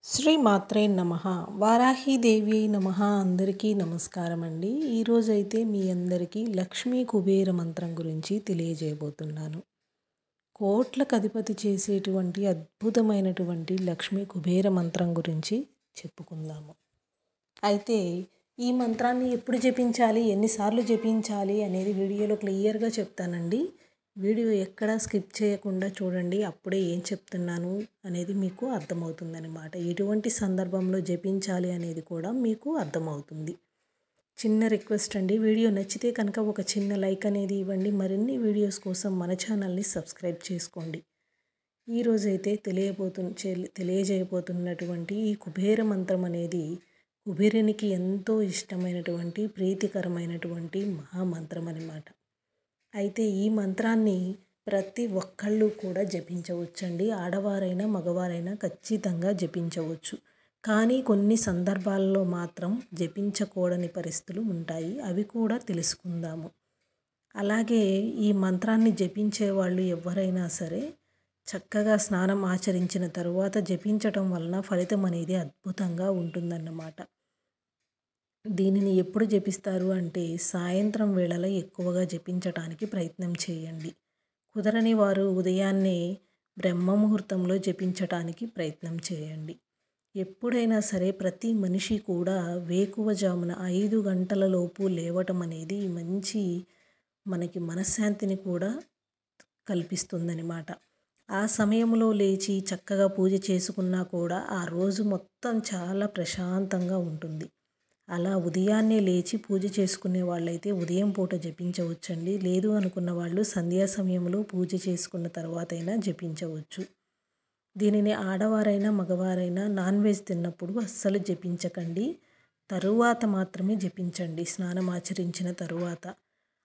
శ్రీ మాత్రే నమః వారాహీదేవి నమః అందరికీ నమస్కారం అండి. ఈరోజైతే మీ అందరికీ లక్ష్మీ కుబేర మంత్రం గురించి తెలియజేయబోతున్నాను. కోట్లకు అధిపతి చేసేటువంటి అద్భుతమైనటువంటి లక్ష్మీ కుబేర మంత్రం గురించి చెప్పుకుందాము. అయితే ఈ మంత్రాన్ని ఎప్పుడు జపించాలి, ఎన్నిసార్లు జపించాలి అనేది వీడియోలో క్లియర్గా చెప్తానండి. వీడియో ఎక్కడా స్కిప్ చేయకుండా చూడండి, అప్పుడే ఏం చెప్తున్నాను అనేది మీకు అర్థమవుతుందన్నమాట. ఎటువంటి సందర్భంలో జపించాలి అనేది కూడా మీకు అర్థమవుతుంది. చిన్న రిక్వెస్ట్ అండి, వీడియో నచ్చితే కనుక ఒక చిన్న లైక్ అనేది ఇవ్వండి. మరిన్ని వీడియోస్ కోసం మన ఛానల్ని సబ్స్క్రైబ్ చేసుకోండి. ఈరోజైతే తెలియజేయబోతున్నటువంటి ఈ కుబేర మంత్రం అనేది కుబేరునికి ఎంతో ఇష్టమైనటువంటి ప్రీతికరమైనటువంటి మహామంత్రం అన్నమాట. అయితే ఈ మంత్రాన్ని ప్రతి ఒక్కళ్ళు కూడా జపించవచ్చండి. ఆడవారైనా మగవారైనా ఖచ్చితంగా జపించవచ్చు. కానీ కొన్ని సందర్భాల్లో మాత్రం జపించకూడని పరిస్థితులు ఉంటాయి. అవి కూడా తెలుసుకుందాము. అలాగే ఈ మంత్రాన్ని జపించే వాళ్ళు ఎవరైనా సరే చక్కగా స్నానం ఆచరించిన తరువాత జపించటం వలన ఫలితం అనేది అద్భుతంగా ఉంటుందన్నమాట. దీనిని ఎప్పుడు జపిస్తారు అంటే సాయంత్రం వేళలో ఎక్కువగా జపించటానికి ప్రయత్నం చేయండి. కుదరని వారు ఉదయాన్నే బ్రహ్మముహూర్తంలో జపించటానికి ప్రయత్నం చేయండి. ఎప్పుడైనా సరే ప్రతి మనిషి కూడా వేకువజామున 5 గంటల లోపు లేవటం అనేది మనకి మనశ్శాంతిని కూడా కల్పిస్తుందన్నమాట. ఆ సమయంలో లేచి చక్కగా పూజ చేసుకున్నా కూడా ఆ రోజు మొత్తం చాలా ప్రశాంతంగా ఉంటుంది. అలా ఉదయాన్నే లేచి పూజ చేసుకునే వాళ్ళైతే ఉదయం పూట జపించవచ్చండి. లేదు అనుకున్న వాళ్ళు సంధ్యా సమయంలో పూజ చేసుకున్న తర్వాత అయినా జపించవచ్చు. దీనిని ఆడవారైనా మగవారైనా నాన్ వెజ్ తిన్నప్పుడు అస్సలు జపించకండి. తరువాత మాత్రమే జపించండి, స్నానం ఆచరించిన తరువాత.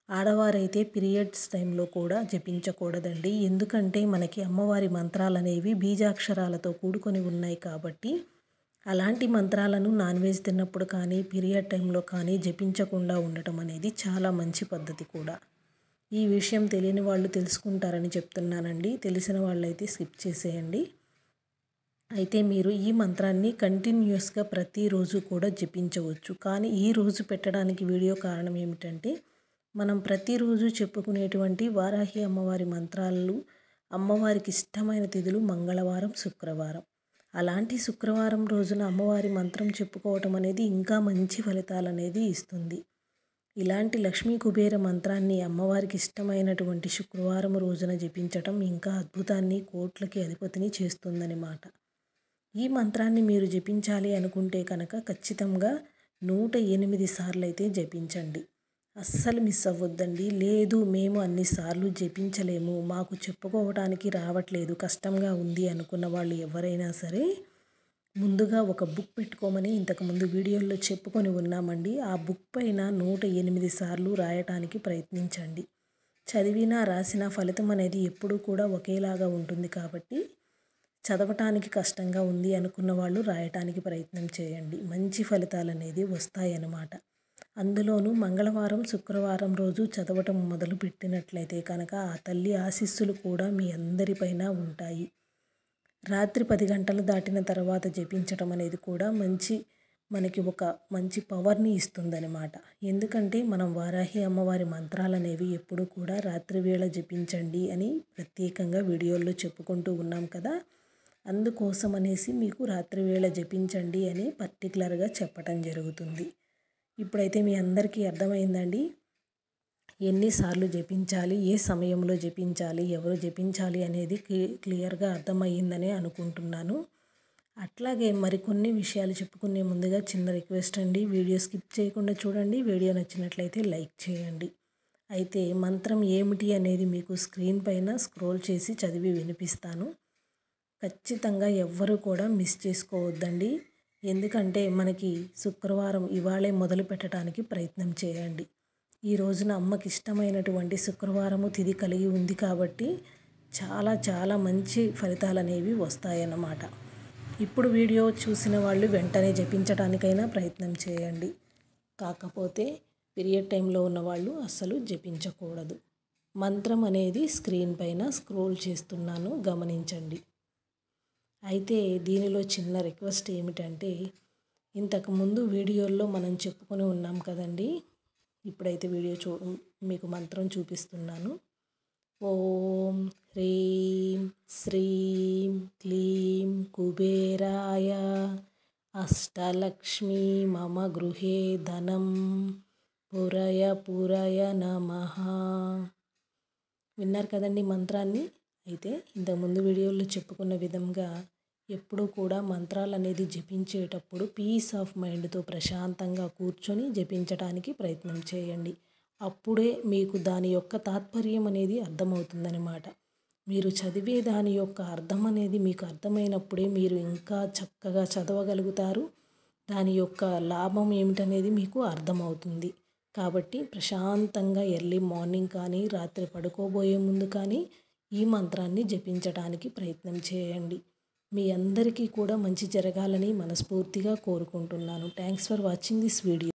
ఆడవారైతే పీరియడ్స్ టైంలో కూడా జపించకూడదండి. ఎందుకంటే మనకి అమ్మవారి మంత్రాలు అనేవి బీజాక్షరాలతో కూడుకొని ఉన్నాయి కాబట్టి అలాంటి మంత్రాలను నాన్ వెజ్ తిన్నప్పుడు కానీ పీరియడ్ టైంలో కానీ జపించకుండా ఉండటం అనేది చాలా మంచి పద్ధతి కూడా. ఈ విషయం తెలియని వాళ్ళు తెలుసుకుంటారని చెప్తున్నానండి. తెలిసిన వాళ్ళైతే స్కిప్ చేసేయండి. అయితే మీరు ఈ మంత్రాన్ని కంటిన్యూస్గా ప్రతిరోజు కూడా జపించవచ్చు. కానీ ఈ రోజు పెట్టడానికి వీడియో కారణం ఏమిటంటే మనం ప్రతిరోజు చెప్పుకునేటువంటి వారాహి అమ్మవారి మంత్రాలు అమ్మవారికి ఇష్టమైన తిథులు మంగళవారం, శుక్రవారం. అలాంటి శుక్రవారం రోజున అమ్మవారి మంత్రం చెప్పుకోవటం అనేది ఇంకా మంచి ఫలితాలు అనేది ఇస్తుంది. ఇలాంటి లక్ష్మీ కుబేర మంత్రాన్ని అమ్మవారికి ఇష్టమైనటువంటి శుక్రవారం రోజున జపించటం ఇంకా అద్భుతాన్ని, కోట్లకి అధిపతిని చేస్తుందన్నమాట. ఈ మంత్రాన్ని మీరు జపించాలి అనుకుంటే కనుక ఖచ్చితంగా 108 సార్లు అయితే జపించండి. అస్సలు మిస్ అవ్వద్దండి. లేదు మేము అన్నిసార్లు జపించలేము, మాకు చెప్పుకోవడానికి రావట్లేదు, కష్టంగా ఉంది అనుకున్న వాళ్ళు ఎవరైనా సరే ముందుగా ఒక బుక్ పెట్టుకోమని ఇంతకుముందు వీడియోల్లో చెప్పుకొని ఉన్నామండి. ఆ బుక్ పైన 108 సార్లు రాయటానికి ప్రయత్నించండి. చదివినా రాసిన ఫలితం అనేది ఎప్పుడూ కూడా ఒకేలాగా ఉంటుంది కాబట్టి చదవటానికి కష్టంగా ఉంది అనుకున్న వాళ్ళు రాయటానికి ప్రయత్నం చేయండి. మంచి ఫలితాలు అనేది వస్తాయన్నమాట. అందులోనూ మంగళవారం, శుక్రవారం రోజు చదవటం మొదలు పెట్టినట్లయితే కనుక ఆ తల్లి ఆశీస్సులు కూడా మీ అందరిపైన ఉంటాయి. రాత్రి 10 గంటలు దాటిన తర్వాత జపించటం అనేది కూడా మనకి ఒక మంచి పవర్ని ఇస్తుందన్నమాట. ఎందుకంటే మనం వారాహి అమ్మవారి మంత్రాలు అనేవి ఎప్పుడు కూడా రాత్రి వేళ జపించండి అని ప్రత్యేకంగా వీడియోల్లో చెప్పుకుంటూ ఉన్నాం కదా. అందుకోసం అనేసి మీకు రాత్రి వేళ జపించండి అని పర్టికులర్గా చెప్పటం జరుగుతుంది. ఇప్పుడైతే మీ అందరికీ అర్థమైందండి ఎన్నిసార్లు జపించాలి, ఏ సమయంలో జపించాలి, ఎవరు జపించాలి అనేది క్లియర్గా అర్థమయ్యిందని అనుకుంటున్నాను. అట్లాగే మరికొన్ని విషయాలు చెప్పుకునే ముందుగా చిన్న రిక్వెస్ట్ అండి, వీడియో స్కిప్ చేయకుండా చూడండి. వీడియో నచ్చినట్లయితే లైక్ చేయండి. అయితే మంత్రం ఏమిటి అనేది మీకు స్క్రీన్ పైన స్క్రోల్ చేసి చదివి వినిపిస్తాను. ఖచ్చితంగా ఎవ్వరూ కూడా మిస్ చేసుకోవద్దండి. ఎందుకంటే మనకి శుక్రవారం ఇవాళే మొదలు పెట్టడానికి ప్రయత్నం చేయండి. ఈ రోజున అమ్మకి ఇష్టమైనటువంటి శుక్రవారము తిథి కలిగి ఉంది కాబట్టి చాలా చాలా మంచి ఫలితాలు అనేవి వస్తాయన్నమాట. ఇప్పుడు వీడియో చూసిన వాళ్ళు వెంటనే జపించడానికైనా ప్రయత్నం చేయండి. కాకపోతే పీరియడ్ టైంలో ఉన్నవాళ్ళు అస్సలు జపించకూడదు. మంత్రం అనేది స్క్రీన్ పైన స్క్రోల్ చేస్తున్నాను, గమనించండి. అయితే దీనిలో చిన్న రిక్వెస్ట్ ఏమిటంటే, ఇంతకుముందు వీడియోల్లో మనం చెప్పుకొని ఉన్నాం కదండి. ఇప్పుడైతే మీకు మంత్రం చూపిస్తున్నాను. ఓం హ్రీం శ్రీం క్లీం కుబేరాయ అష్టలక్ష్మీ మమ గృహే ధనం పురయ నమః. విన్నారు కదండి మంత్రాన్ని. అయితే ఇంతకుముందు వీడియోలో చెప్పుకున్న విధంగా ఎప్పుడూ కూడా మంత్రాలు అనేది జపించేటప్పుడు పీస్ ఆఫ్ మైండ్తో ప్రశాంతంగా కూర్చొని జపించడానికి ప్రయత్నం చేయండి. అప్పుడే మీకు దాని యొక్క తాత్పర్యం అనేది అర్థమవుతుందన్నమాట. మీరు చదివే దాని యొక్క అర్థం అనేది మీకు అర్థమైనప్పుడే మీరు ఇంకా చక్కగా చదవగలుగుతారు. దాని యొక్క లాభం ఏమిటనేది మీకు అర్థమవుతుంది. కాబట్టి ప్రశాంతంగా ఎర్లీ మార్నింగ్ కానీ రాత్రి పడుకోబోయే ముందు కానీ ఈ మంత్రాన్ని జపించడానికి ప్రయత్నం చేయండి. మీ అందరికీ కూడా మంచి జరగాలని మనస్ఫూర్తిగా కోరుకుంటున్నాను. Thanks for watching this video.